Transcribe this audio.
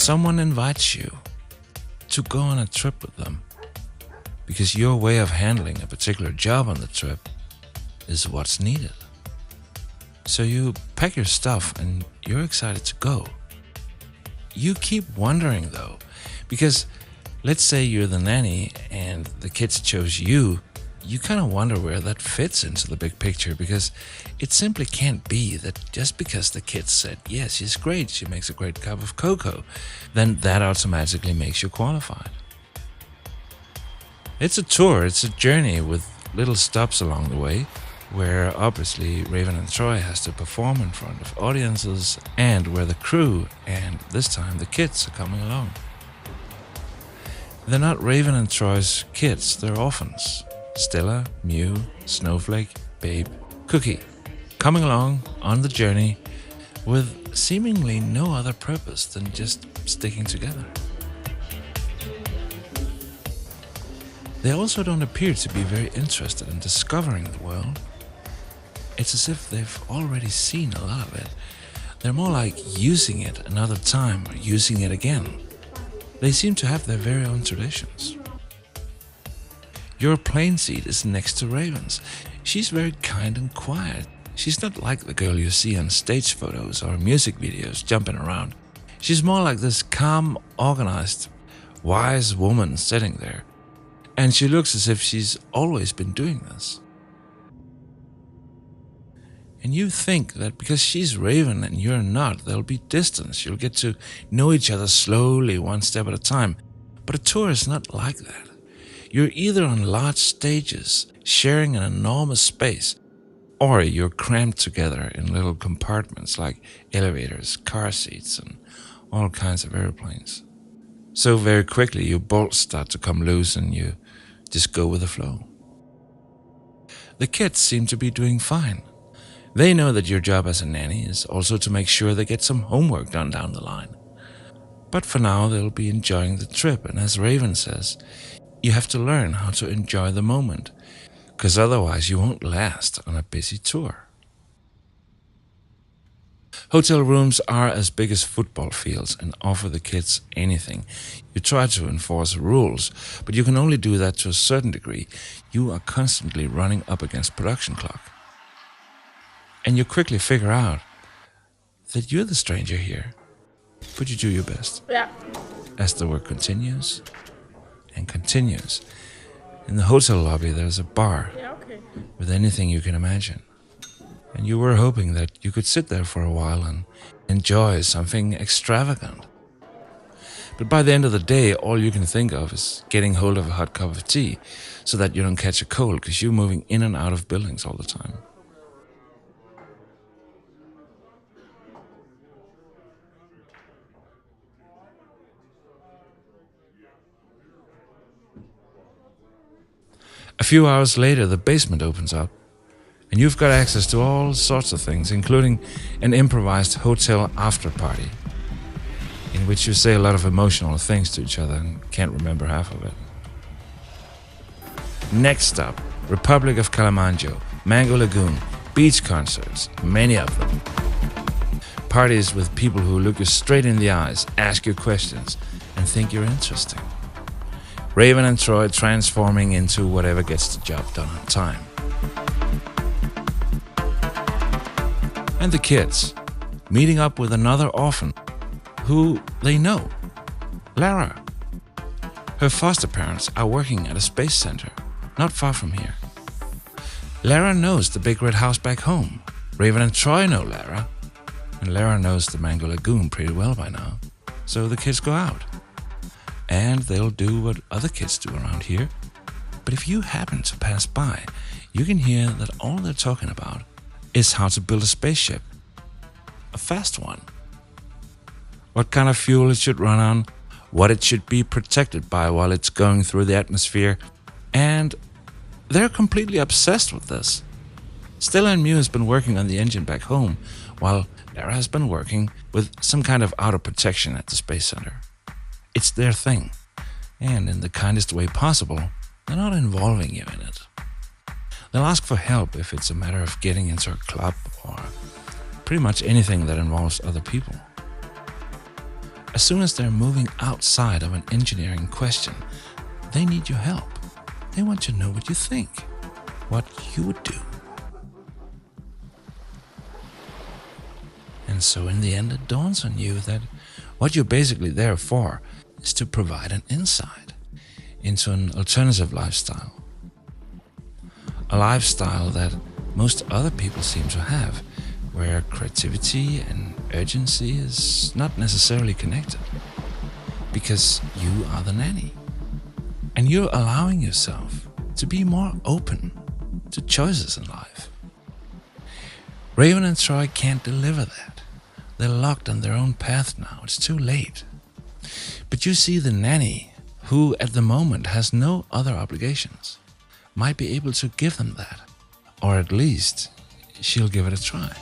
someone invites you to go on a trip with them because your way of handling a particular job on the trip is what's needed. So you pack your stuff and you're excited to go. You keep wondering though, because let's say you're the nanny and the kids chose you. You kind of wonder where that fits into the big picture, because it simply can't be that just because the kids said, yes, she's great, she makes a great cup of cocoa, then that automatically makes you qualified. It's a tour, it's a journey with little stops along the way, where obviously Raven and Troy has to perform in front of audiences, and where the crew, and this time the kids, are coming along. They're not Raven and Troy's kids, they're orphans. Stella, Mew, Snowflake, Babe, Cookie, coming along on the journey with seemingly no other purpose than just sticking together. They also don't appear to be very interested in discovering the world. It's as if they've already seen a lot of it. They're more like using it another time or using it again. They seem to have their very own traditions. Your plane seat is next to Raven's. She's very kind and quiet. She's not like the girl you see on stage photos or music videos jumping around. She's more like this calm, organized, wise woman sitting there. And she looks as if she's always been doing this. And you think that because she's Raven and you're not, there'll be distance. You'll get to know each other slowly, one step at a time. But a tour is not like that. You're either on large stages, sharing an enormous space, or you're crammed together in little compartments like elevators, car seats, and all kinds of airplanes. So very quickly your bolts start to come loose and you just go with the flow. The kids seem to be doing fine. They know that your job as a nanny is also to make sure they get some homework done down the line. But for now they'll be enjoying the trip, and as Raven says, you have to learn how to enjoy the moment, because otherwise you won't last on a busy tour. Hotel rooms are as big as football fields and offer the kids anything. You try to enforce rules, but you can only do that to a certain degree. You are constantly running up against production clock. And you quickly figure out that you're the stranger here, but you do your best. Yeah. As the work continues and continues. In the hotel lobby, there's a bar with anything you can imagine. And you were hoping that you could sit there for a while and enjoy something extravagant. But by the end of the day, all you can think of is getting hold of a hot cup of tea so that you don't catch a cold, because you're moving in and out of buildings all the time. A few hours later, the basement opens up, and you've got access to all sorts of things, including an improvised hotel after party, in which you say a lot of emotional things to each other and can't remember half of it. Next up, Republic of Kilimanjaro, Mango Lagoon, beach concerts, many of them. Parties with people who look you straight in the eyes, ask you questions, and think you're interesting. Raven and Troy transforming into whatever gets the job done on time. And the kids, meeting up with another orphan who they know, Lara. Her foster parents are working at a space center not far from here. Lara knows the big red house back home. Raven and Troy know Lara, and Lara knows the Mango Lagoon pretty well by now. So the kids go out. And they'll do what other kids do around here. But if you happen to pass by, you can hear that all they're talking about is how to build a spaceship. A fast one. What kind of fuel it should run on, what it should be protected by while it's going through the atmosphere, and they're completely obsessed with this. Stella and Mew has been working on the engine back home, while Lara has been working with some kind of outer protection at the Space Center. It's their thing, and in the kindest way possible, they're not involving you in it. They'll ask for help if it's a matter of getting into a club or pretty much anything that involves other people. As soon as they're moving outside of an engineering question, they need your help. They want to know what you think, what you would do. And so in the end, it dawns on you that what you're basically there for is to provide an insight into an alternative lifestyle. A lifestyle that most other people seem to have, where creativity and urgency is not necessarily connected. Because you are the nanny. And you're allowing yourself to be more open to choices in life. Raven and Troy can't deliver that. They're locked on their own path now. It's too late. But you see the nanny, who at the moment has no other obligations, might be able to give them that. Or at least she'll give it a try.